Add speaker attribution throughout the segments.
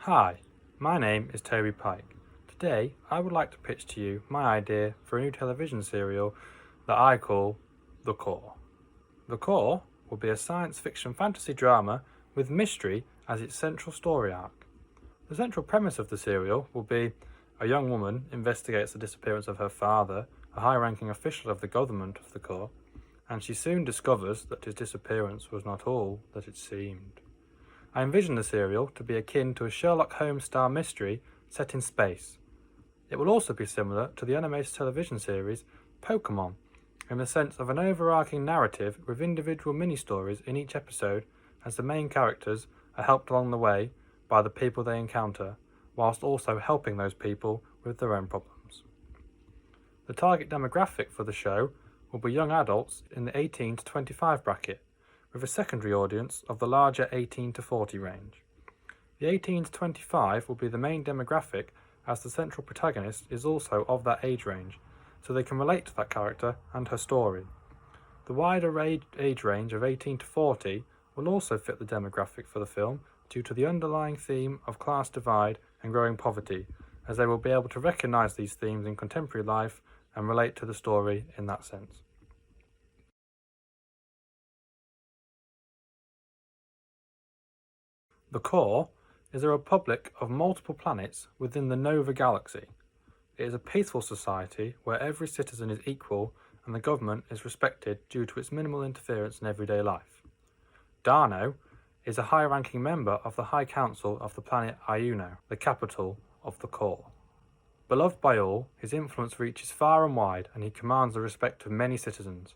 Speaker 1: Hi, my name is Toby Pike. Today I would like to pitch to you my idea for a new television serial that I call The Core. The Core will be a science fiction fantasy drama with mystery as its central story arc. The central premise of the serial will be a young woman investigates the disappearance of her father, a high-ranking official of the government of the Core, and she soon discovers that his disappearance was not all that it seemed. I envision the serial to be akin to a Sherlock Holmes-style mystery set in space. It will also be similar to the animated television series Pokémon, in the sense of an overarching narrative with individual mini-stories in each episode, as the main characters are helped along the way by the people they encounter, whilst also helping those people with their own problems. The target demographic for the show will be young adults in the 18 to 25 bracket, with a secondary audience of the larger 18 to 40 range. The 18 to 25 will be the main demographic, as the central protagonist is also of that age range, so they can relate to that character and her story. The wider age range of 18 to 40 will also fit the demographic for the film due to the underlying theme of class divide and growing poverty, as they will be able to recognise these themes in contemporary life and relate to the story in that sense. The Core is a republic of multiple planets within the Nova Galaxy. It is a peaceful society where every citizen is equal and the government is respected due to its minimal interference in everyday life. D'Arnot is a high-ranking member of the High Council of the planet Iuno, the capital of the Core. Beloved by all, his influence reaches far and wide and he commands the respect of many citizens.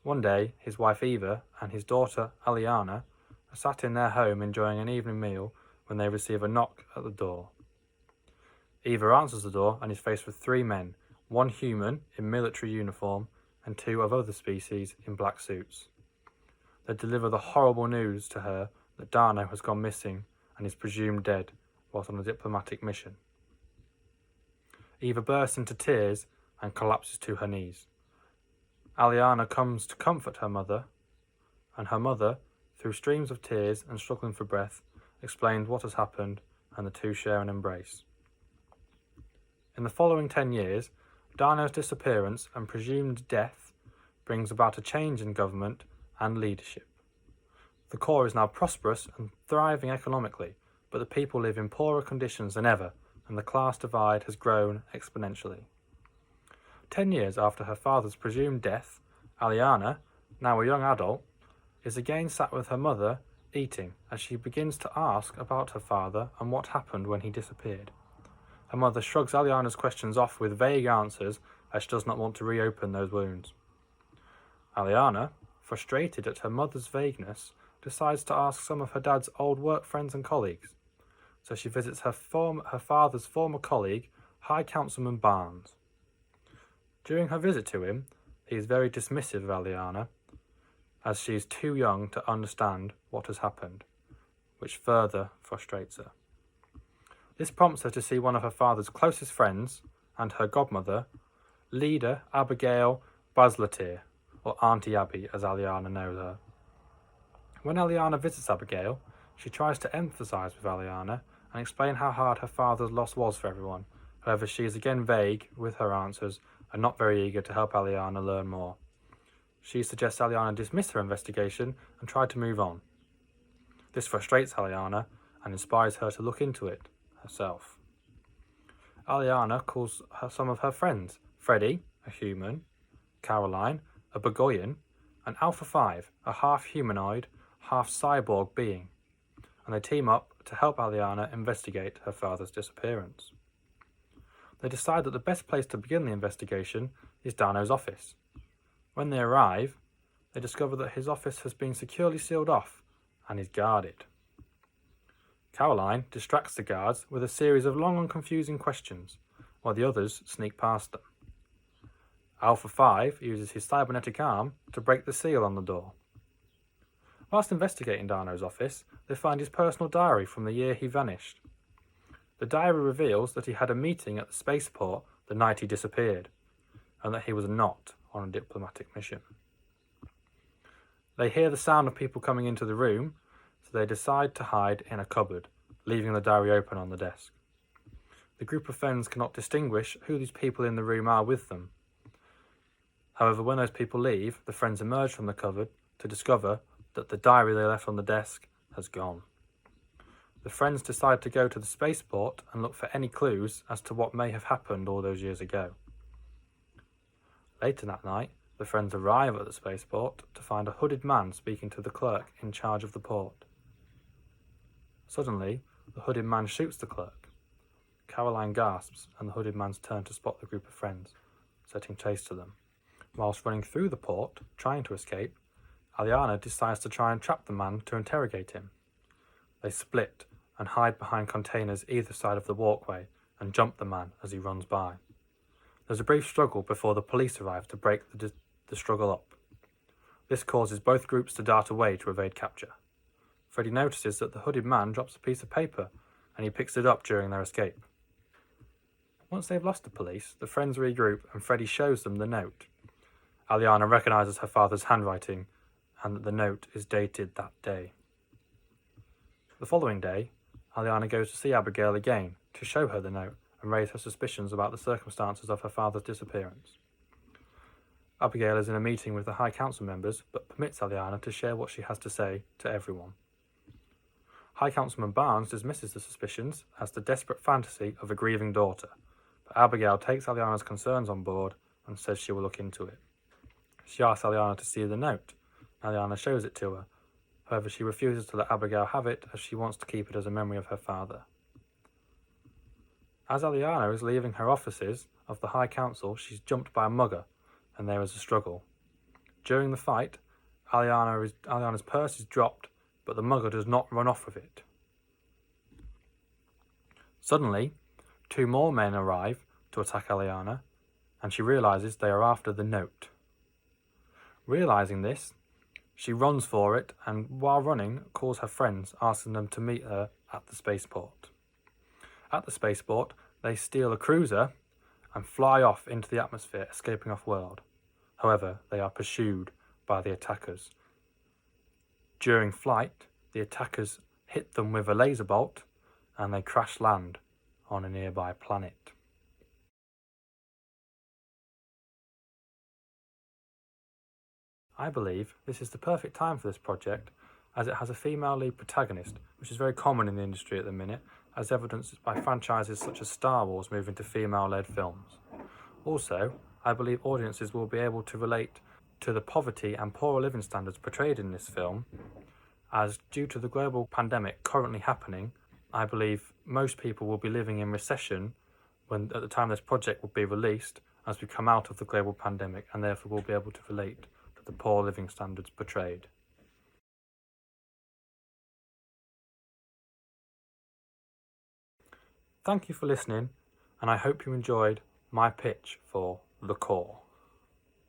Speaker 1: One day, his wife Eva and his daughter Aliana are sat in their home enjoying an evening meal when they receive a knock at the door. Eva answers the door and is faced with three men, one human in military uniform and two of other species in black suits. They deliver the horrible news to her that D'Arnot has gone missing and is presumed dead whilst on a diplomatic mission. Eva bursts into tears and collapses to her knees. Aliana comes to comfort her mother, and her mother, through streams of tears and struggling for breath, explains what has happened, and the two share an embrace. In the following 10 years, D'Arnot's disappearance and presumed death brings about a change in government and leadership. The Core is now prosperous and thriving economically, but the people live in poorer conditions than ever, and the class divide has grown exponentially. 10 years after her father's presumed death, Aliana, now a young adult, is again sat with her mother eating as she begins to ask about her father and what happened when he disappeared. Her mother shrugs Aliana's questions off with vague answers as she does not want to reopen those wounds. Aliana, frustrated at her mother's vagueness, decides to ask some of her dad's old work friends and colleagues. So she visits her father's former colleague, High Councilman Barnes. During her visit to him, he is very dismissive of Aliana, as she is too young to understand what has happened, which further frustrates her. This prompts her to see one of her father's closest friends and her godmother, leader Abigail Basleteer, or Auntie Abby as Aliana knows her. When Aliana visits Abigail, she tries to empathise with Aliana and explain how hard her father's loss was for everyone. However, she is again vague with her answers and not very eager to help Aliana learn more. She suggests Aliana dismiss her investigation and try to move on. This frustrates Aliana and inspires her to look into it herself. Aliana calls some of her friends, Freddie, a human, Caroline, a Bogoyan, and Alpha 5, a half-humanoid, half-cyborg being, and they team up to help Aliana investigate her father's disappearance. They decide that the best place to begin the investigation is D'Arnot's office. When they arrive, they discover that his office has been securely sealed off and is guarded. Caroline distracts the guards with a series of long and confusing questions, while the others sneak past them. Alpha 5 uses his cybernetic arm to break the seal on the door. Whilst investigating D'Arnot's office, they find his personal diary from the year he vanished. The diary reveals that he had a meeting at the spaceport the night he disappeared, and that he was not on a diplomatic mission. They hear the sound of people coming into the room, so they decide to hide in a cupboard leaving the diary open on the desk. The group of friends cannot distinguish who these people in the room are with them. However, when those people leave, the friends emerge from the cupboard to discover that the diary they left on the desk has gone. The friends decide to go to the spaceport and look for any clues as to what may have happened all those years ago. Later that night, the friends arrive at the spaceport to find a hooded man speaking to the clerk in charge of the port. Suddenly, the hooded man shoots the clerk. Caroline gasps, and the hooded man's turn to spot the group of friends, setting chase to them. Whilst running through the port, trying to escape, Aliana decides to try and trap the man to interrogate him. They split and hide behind containers either side of the walkway and jump the man as he runs by. There's a brief struggle before the police arrive to break the struggle up. This causes both groups to dart away to evade capture. Freddy notices that the hooded man drops a piece of paper and he picks it up during their escape. Once they've lost the police, the friends regroup and Freddy shows them the note. Aliana recognises her father's handwriting and that the note is dated that day. The following day, Aliana goes to see Abigail again to show her the note and raise her suspicions about the circumstances of her father's disappearance. Abigail is in a meeting with the High Council members but permits Aliana to share what she has to say to everyone. High Councilman Barnes dismisses the suspicions as the desperate fantasy of a grieving daughter, but Abigail takes Aliana's concerns on board and says she will look into it. She asks Aliana to see the note. Aliana shows it to her. However, she refuses to let Abigail have it as she wants to keep it as a memory of her father. As Aliana is leaving her offices of the High Council, she's jumped by a mugger and there is a struggle. During the fight, Aliana's purse is dropped, but the mugger does not run off with it. Suddenly, 2 more men arrive to attack Aliana, and she realises they are after the note. Realising this, she runs for it and, while running, calls her friends, asking them to meet her at the spaceport. At the spaceport, they steal a cruiser and fly off into the atmosphere, escaping off-world. However, they are pursued by the attackers. During flight, the attackers hit them with a laser bolt and they crash land on a nearby planet. I believe this is the perfect time for this project as it has a female lead protagonist, which is very common in the industry at the minute, as evidenced by franchises such as Star Wars moving to female-led films. Also, I believe audiences will be able to relate to the poverty and poorer living standards portrayed in this film, as due to the global pandemic currently happening, I believe most people will be living in recession when at the time this project will be released as we come out of the global pandemic, and therefore will be able to relate to the poor living standards portrayed. Thank you for listening, and I hope you enjoyed my pitch for The Core.